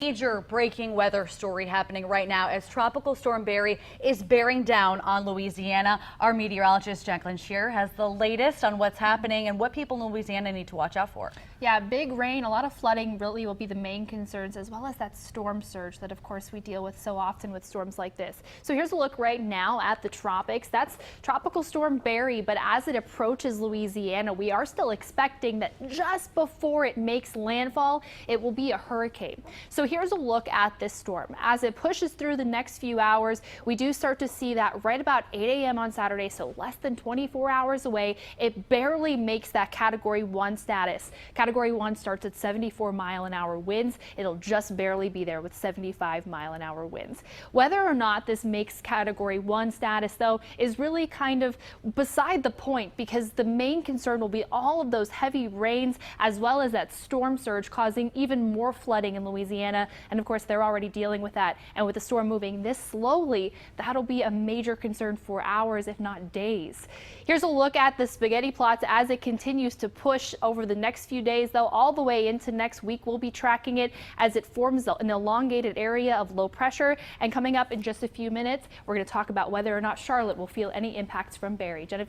Major breaking weather story happening right now as Tropical Storm Barry is bearing down on Louisiana. Our meteorologist Jacqueline Shearer has the latest on what's happening and what people in Louisiana need to watch out for. Yeah, big rain, a lot of flooding really will be the main concerns, as well as that storm surge that of course we deal with so often with storms like this. So here's a look right now at the tropics. That's Tropical Storm Barry, but as it approaches Louisiana, we are still expecting that just before it makes landfall, it will be a hurricane. So here's a look at this storm. As it pushes through the next few hours, we do start to see that right about 8 a.m. on Saturday, so less than 24 hours away, it barely makes that Category 1 status. Category 1 starts at 74-mile-an-hour winds. It'll just barely be there with 75-mile-an-hour winds. Whether or not this makes Category 1 status, though, is really kind of beside the point, because the main concern will be all of those heavy rains as well as that storm surge causing even more flooding in Louisiana. And of course, they're already dealing with that. And with the storm moving this slowly, that'll be a major concern for hours, if not days. Here's a look at the spaghetti plots as it continues to push over the next few days, though, all the way into next week. We'll be tracking it as it forms an elongated area of low pressure. And coming up in just a few minutes, we're going to talk about whether or not Charlotte will feel any impacts from Barry.